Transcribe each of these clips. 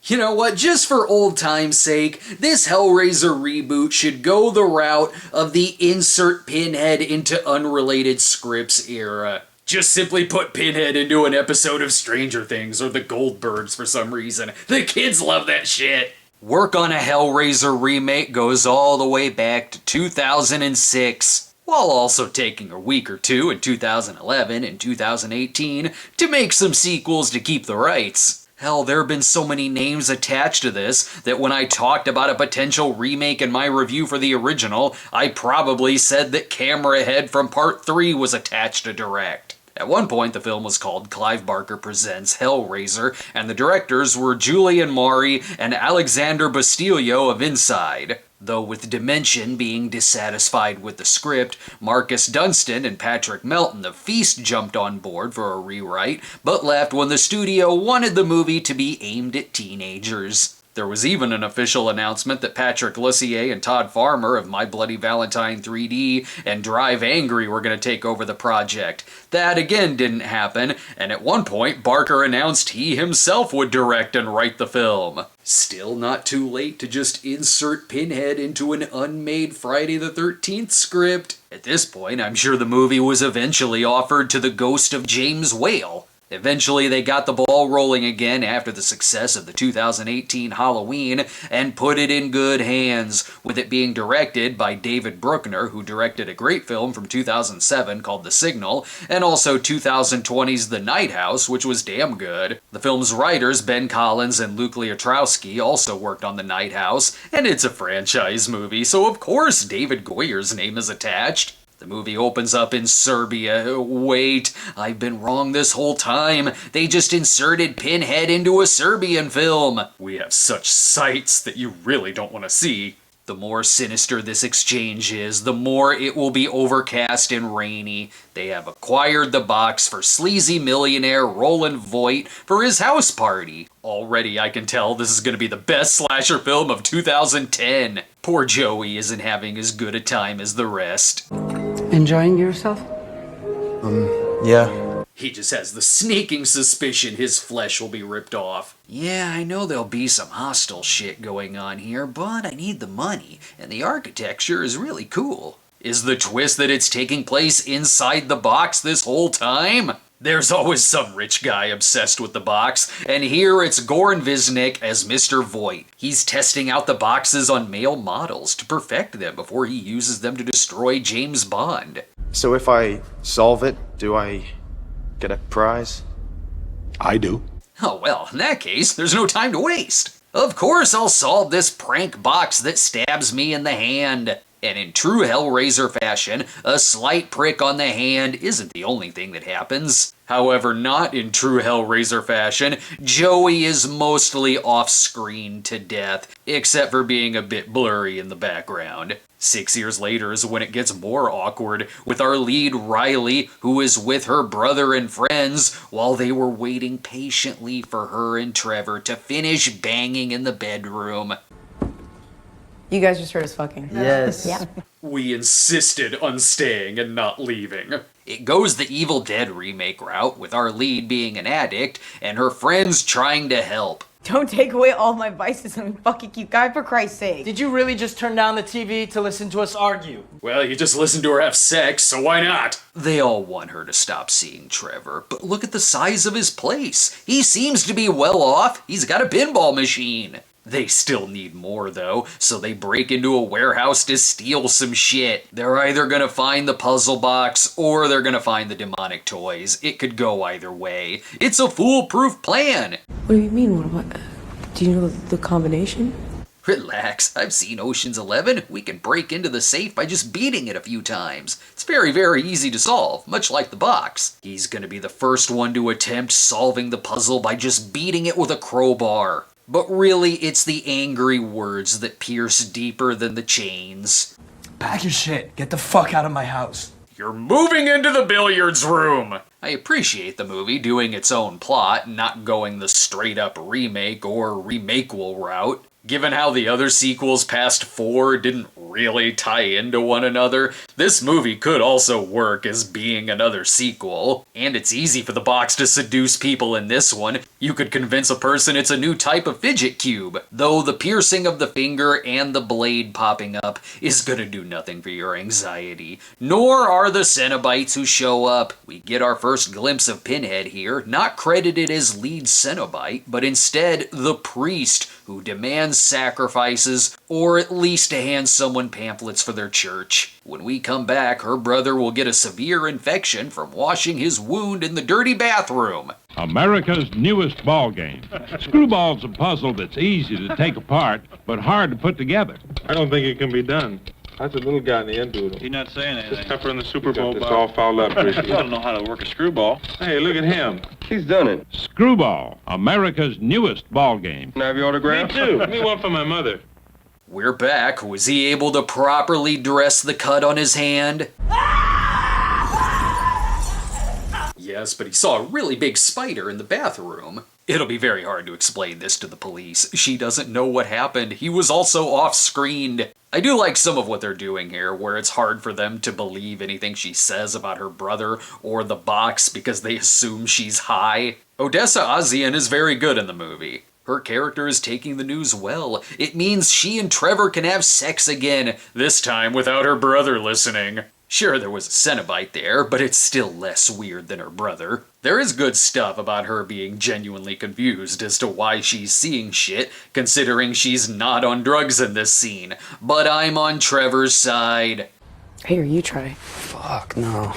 You know what, just for old time's sake, this Hellraiser reboot should go the route of the insert Pinhead into unrelated scripts era. Just simply put Pinhead into an episode of Stranger Things or The Goldbergs for some reason. The kids love that shit. Work on a Hellraiser remake goes all the way back to 2006, while also taking a week or two in 2011 and 2018 to make some sequels to keep the rights. Hell, there have been so many names attached to this that when I talked about a potential remake in my review for the original, I probably said that Camera Head from Part 3 was attached to direct. At one point, the film was called Clive Barker Presents Hellraiser, and the directors were Julian Maury and Alexander Bastillo of Inside. Though with Dimension being dissatisfied with the script, Marcus Dunstan and Patrick Melton of Feast jumped on board for a rewrite, but left when the studio wanted the movie to be aimed at teenagers. There was even an official announcement that Patrick Lussier and Todd Farmer of My Bloody Valentine 3D and Drive Angry were going to take over the project. That again didn't happen, and at one point Barker announced he himself would direct and write the film. Still not too late to just insert Pinhead into an unmade Friday the 13th script. At this point, I'm sure the movie was eventually offered to the ghost of James Whale. Eventually, they got the ball rolling again after the success of the 2018 Halloween and put it in good hands, with it being directed by David Bruckner, who directed a great film from 2007 called The Signal, and also 2020's The Night House, which was damn good. The film's writers, Ben Collins and Luke Leotrowski, also worked on The Night House, and it's a franchise movie, so of course David Goyer's name is attached. The movie opens up in Serbia. Wait, I've been wrong this whole time. They just inserted Pinhead into a Serbian film. We have such sights that you really don't want to see. The more sinister this exchange is, the more it will be overcast and rainy. They have acquired the box for sleazy millionaire Roland Voigt for his house party. Already I can tell this is going to be the best slasher film of 2010. Poor Joey isn't having as good a time as the rest. Enjoying yourself? Yeah. He just has the sneaking suspicion his flesh will be ripped off. Yeah, I know there'll be some hostile shit going on here, but I need the money, and the architecture is really cool. Is the twist that it's taking place inside the box this whole time? There's always some rich guy obsessed with the box, and here it's Goran Visnik as Mr. Voigt. He's testing out the boxes on male models to perfect them before he uses them to destroy James Bond. So if I solve it, do I get a prize? I do. Oh well, in that case, there's no time to waste. Of course I'll solve this prank box that stabs me in the hand. And in true Hellraiser fashion, a slight prick on the hand isn't the only thing that happens. However, not in true Hellraiser fashion, Joey is mostly off-screen to death, except for being a bit blurry in the background. 6 years later is when it gets more awkward, with our lead Riley, who is with her brother and friends, while they were waiting patiently for her and Trevor to finish banging in the bedroom. You guys just heard us fucking. Yes. Yeah. We insisted on staying and not leaving. It goes the Evil Dead remake route, with our lead being an addict and her friends trying to help. Don't take away all my vices and fucking keep guy for Christ's sake. Did you really just turn down the TV to listen to us argue? Well, you just listened to her have sex, so why not? They all want her to stop seeing Trevor, but look at the size of his place. He seems to be well off. He's got a pinball machine. They still need more, though, so they break into a warehouse to steal some shit. They're either gonna find the puzzle box, or they're gonna find the demonic toys. It could go either way. It's a foolproof plan! What do you mean? What? Do you know the combination? Relax, I've seen Ocean's 11. We can break into the safe by just beating it a few times. It's very, very easy to solve, much like the box. He's gonna be the first one to attempt solving the puzzle by just beating it with a crowbar. But really, it's the angry words that pierce deeper than the chains. Pack your shit. Get the fuck out of my house. You're moving into the billiards room! I appreciate the movie doing its own plot, not going the straight-up remake or remakeable route. Given how the other sequels past 4 didn't really tie into one another, this movie could also work as being another sequel. And it's easy for the box to seduce people in this one. You could convince a person it's a new type of fidget cube, though the piercing of the finger and the blade popping up is gonna do nothing for your anxiety. Nor are the Cenobites who show up. We get our first glimpse of Pinhead here, not credited as lead Cenobite, but instead the priest who demands sacrifices, or at least to hand someone pamphlets for their church. When we come back, her brother will get a severe infection from washing his wound in the dirty bathroom. America's newest ball game. Screwball's a puzzle that's easy to take apart, but hard to put together. I don't think it can be done. That's a little guy in the end doodle. He's not saying anything. This pepper in the Super Bowl. It's all fouled up, Chrissy. I don't know how to work a screwball. Hey, look at him. He's done it. Screwball, America's newest ball game. Can I have your autograph? Me too. Give me one for my mother. We're back. Was he able to properly dress the cut on his hand? Yes, but he saw a really big spider in the bathroom. It'll be very hard to explain this to the police. She doesn't know what happened. He was also off-screened. I do like some of what they're doing here, where it's hard for them to believe anything she says about her brother or the box because they assume she's high. Odessa A'zion is very good in the movie. Her character is taking the news well. It means she and Trevor can have sex again, this time without her brother listening. Sure, there was a Cenobite there, but it's still less weird than her brother. There is good stuff about her being genuinely confused as to why she's seeing shit, considering she's not on drugs in this scene. But I'm on Trevor's side. Here, you try. Fuck, no.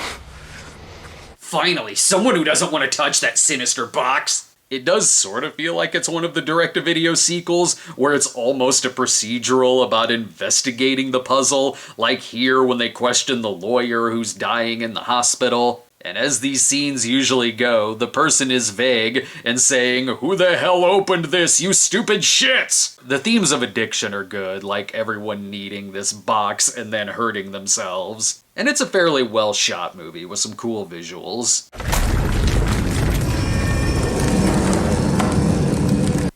Finally, someone who doesn't want to touch that sinister box. It does sort of feel like it's one of the direct-to-video sequels, where it's almost a procedural about investigating the puzzle, like here when they question the lawyer who's dying in the hospital. And as these scenes usually go, the person is vague and saying, "Who the hell opened this, you stupid shits?" The themes of addiction are good, like everyone needing this box and then hurting themselves. And it's a fairly well-shot movie with some cool visuals.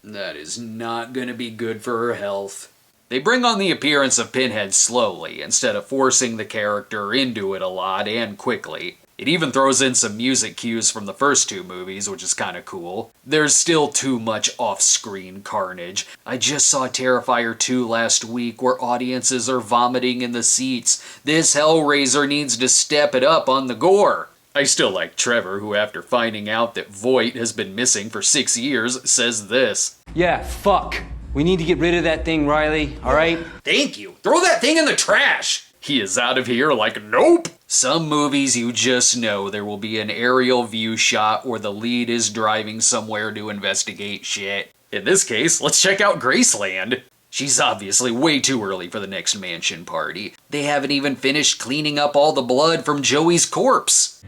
That is not gonna be good for her health. They bring on the appearance of Pinhead slowly, instead of forcing the character into it a lot and quickly. It even throws in some music cues from the first 2 movies, which is kinda cool. There's still too much off-screen carnage. I just saw Terrifier 2 last week, where audiences are vomiting in the seats. This Hellraiser needs to step it up on the gore. I still like Trevor, who after finding out that Voight has been missing for 6 years, says this. Yeah, fuck. We need to get rid of that thing, Riley, alright? Thank you. Throw that thing in the trash. He is out of here like, nope. Some movies you just know there will be an aerial view shot where the lead is driving somewhere to investigate shit. In this case, let's check out Graceland. She's obviously way too early for the next mansion party. They haven't even finished cleaning up all the blood from Joey's corpse.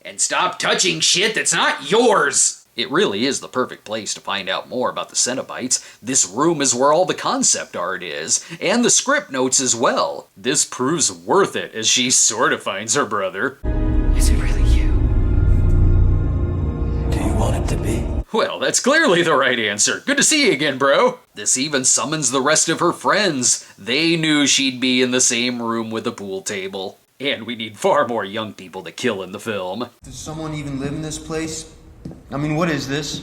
And stop touching shit that's not yours! It really is the perfect place to find out more about the Cenobites. This room is where all the concept art is, and the script notes as well. This proves worth it as she sort of finds her brother. Is it really you? Do you want it to be? Well, that's clearly the right answer. Good to see you again, bro. This even summons the rest of her friends. They knew she'd be in the same room with the pool table. And we need far more young people to kill in the film. Does someone even live in this place? I mean, what is this?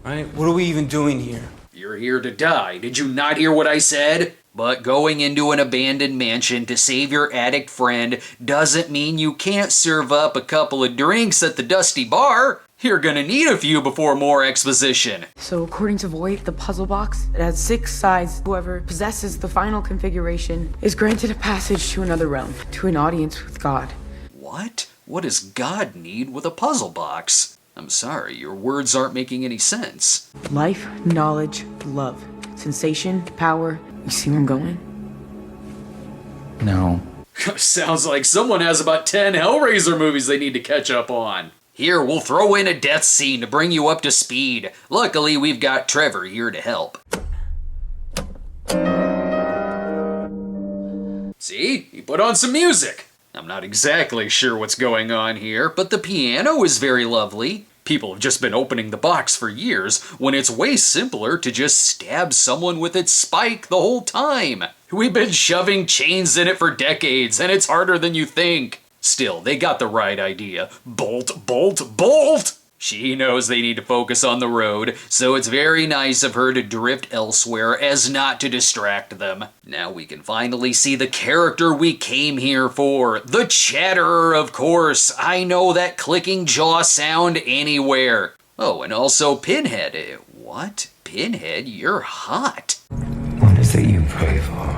Right? What are we even doing here? You're here to die. Did you not hear what I said? But going into an abandoned mansion to save your addict friend doesn't mean you can't serve up a couple of drinks at the dusty bar. You're gonna need a few before more exposition. So according to Voight, the puzzle box, it has 6 sides. Whoever possesses the final configuration is granted a passage to another realm, to an audience with God. What? What does God need with a puzzle box? I'm sorry, your words aren't making any sense. Life, knowledge, love, sensation, power. You see where I'm going? No. Sounds like someone has about 10 Hellraiser movies they need to catch up on. Here, we'll throw in a death scene to bring you up to speed. Luckily, we've got Trevor here to help. See? He put on some music. I'm not exactly sure what's going on here, but the piano is very lovely. People have just been opening the box for years, when it's way simpler to just stab someone with its spike the whole time. We've been shoving chains in it for decades, and it's harder than you think. Still, they got the right idea. Bolt, bolt, bolt! She knows they need to focus on the road, so it's very nice of her to drift elsewhere as not to distract them. Now we can finally see the character we came here for. The Chatterer, of course. I know that clicking jaw sound anywhere. Oh, and also Pinhead. What? Pinhead? You're hot. What is it you pray for?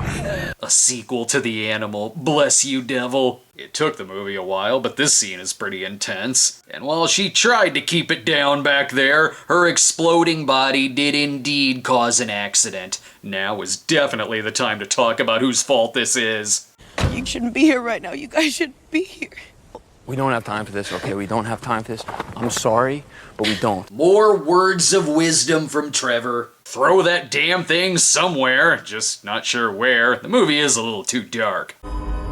A sequel to The Animal. Bless you, devil. It took the movie a while, but this scene is pretty intense. And while she tried to keep it down back there, her exploding body did indeed cause an accident. Now is definitely the time to talk about whose fault this is. You shouldn't be here right now. You guys shouldn't be here. We don't have time for this, okay? We don't have time for this. I'm sorry, but we don't. More words of wisdom from Trevor. Throw that damn thing somewhere, just not sure where. The movie is a little too dark.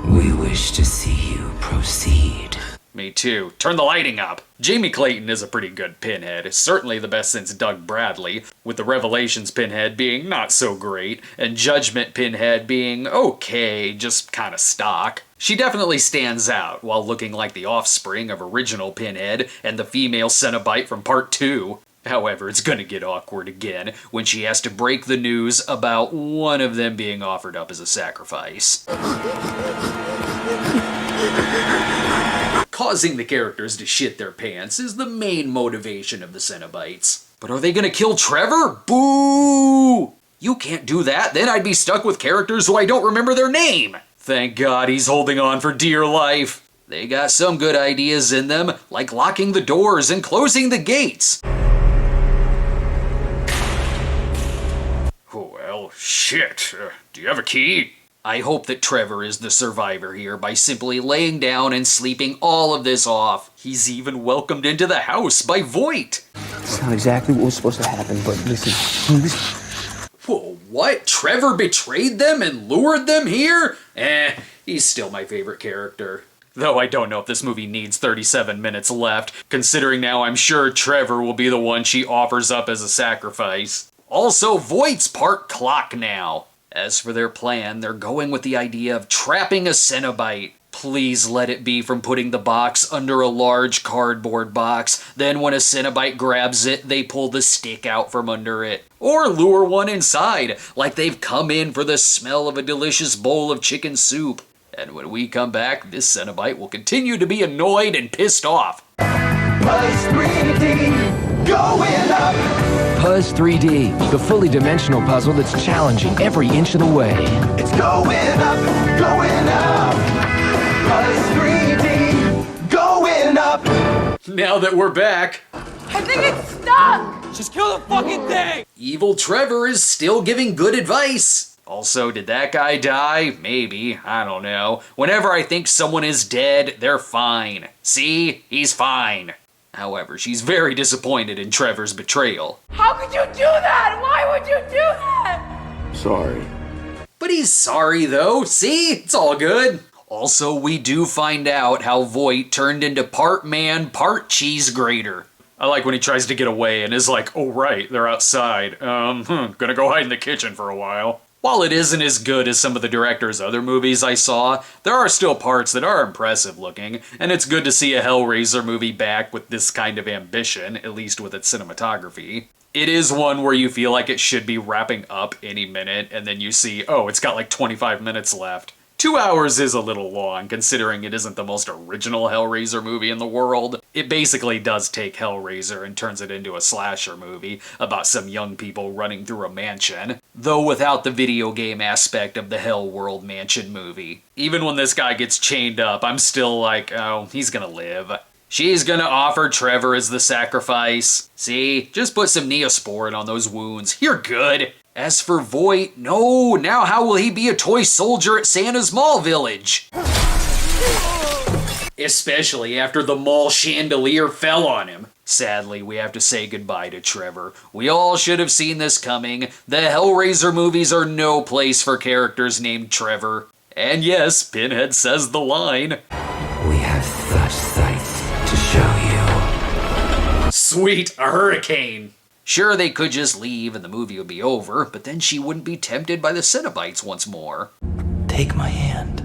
We wish to see you proceed. Me too. Turn the lighting up. Jamie Clayton is a pretty good Pinhead, certainly the best since Doug Bradley, with the Revelations Pinhead being not so great, and Judgment Pinhead being okay, just kinda stock. She definitely stands out, while looking like the offspring of original Pinhead and the female Cenobite from Part 2. However, it's gonna get awkward again when she has to break the news about one of them being offered up as a sacrifice. Causing the characters to shit their pants is the main motivation of the Cenobites. But are they gonna kill Trevor? Boo! You can't do that, then I'd be stuck with characters who I don't remember their name! Thank God he's holding on for dear life. They got some good ideas in them, like locking the doors and closing the gates. Oh, well, shit. Do you have a key? I hope that Trevor is the survivor here by simply laying down and sleeping all of this off. He's even welcomed into the house by Voight. It's not exactly what was supposed to happen, but listen, please. Whoa, what? Trevor betrayed them and lured them here? He's still my favorite character. Though I don't know if this movie needs 37 minutes left, considering now I'm sure Trevor will be the one she offers up as a sacrifice. Also, Voight's part clock now. As for their plan, they're going with the idea of trapping a Cenobite. Please let it be from putting the box under a large cardboard box, then when a Cenobite grabs it, they pull the stick out from under it. Or lure one inside, like they've come in for the smell of a delicious bowl of chicken soup. And when we come back, this Cenobite will continue to be annoyed and pissed off. Buzz 3D, going up. Buzz 3D, the fully dimensional puzzle that's challenging every inch of the way. It's going up, going up. Buzz 3D, going up. Now that we're back, I think it's stuck! Just kill the fucking thing! Evil Trevor is still giving good advice. Also, did that guy die? Maybe. I don't know. Whenever I think someone is dead, they're fine. See? He's fine. However, she's very disappointed in Trevor's betrayal. How could you do that? Why would you do that? Sorry. But he's sorry though. See? It's all good. Also, we do find out how Voight turned into part man, part cheese grater. I like when he tries to get away and is like, oh right, they're outside. Gonna go hide in the kitchen for a while. While it isn't as good as some of the director's other movies I saw, there are still parts that are impressive looking, and it's good to see a Hellraiser movie back with this kind of ambition, at least with its cinematography. It is one where you feel like it should be wrapping up any minute, and then you see, oh, it's got like 25 minutes left. 2 hours is a little long, considering it isn't the most original Hellraiser movie in the world. It basically does take Hellraiser and turns it into a slasher movie about some young people running through a mansion, though without the video game aspect of the Hell World Mansion movie. Even when this guy gets chained up, I'm still like, oh, he's gonna live. She's gonna offer Trevor as the sacrifice. See? Just put some Neosporin on those wounds. You're good. As for Voight, no, now how will he be a toy soldier at Santa's Mall Village? Especially after the mall chandelier fell on him. Sadly, we have to say goodbye to Trevor. We all should have seen this coming. The Hellraiser movies are no place for characters named Trevor. And yes, Pinhead says the line. We have such sights to show you. Sweet, a hurricane. Sure, they could just leave and the movie would be over, but then she wouldn't be tempted by the Cenobites once more. Take my hand.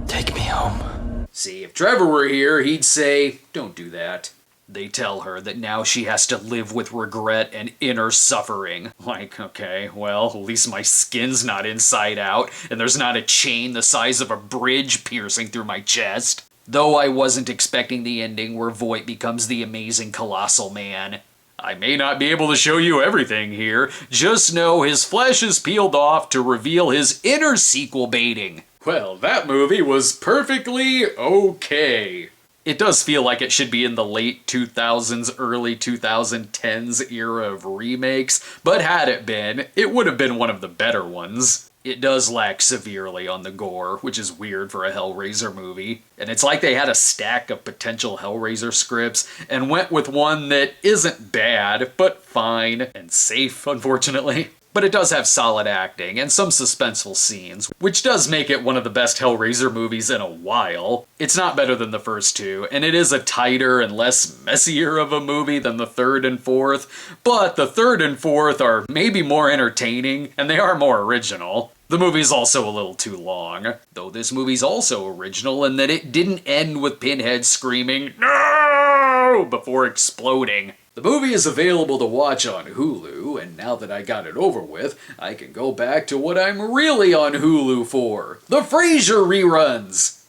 Take me home. See, if Trevor were here, he'd say, don't do that. They tell her that now she has to live with regret and inner suffering. Like, okay, well, at least my skin's not inside out, and there's not a chain the size of a bridge piercing through my chest. Though I wasn't expecting the ending where Voight becomes the amazing colossal man. I may not be able to show you everything here, just know his flesh is peeled off to reveal his inner sequel baiting. Well, that movie was perfectly okay. It does feel like it should be in the late 2000s, early 2010s era of remakes, but had it been, it would have been one of the better ones. It does lack severely on the gore, which is weird for a Hellraiser movie. And it's like they had a stack of potential Hellraiser scripts and went with one that isn't bad, but fine and safe, unfortunately. But it does have solid acting and some suspenseful scenes, which does make it one of the best Hellraiser movies in a while. It's not better than the first two, and it is a tighter and less messier of a movie than the third and fourth, but the third and fourth are maybe more entertaining, and they are more original. The movie's also a little too long, though this movie's also original in that it didn't end with Pinhead screaming, "No!" before exploding. The movie is available to watch on Hulu, and now that I got it over with, I can go back to what I'm really on Hulu for, the Frasier reruns!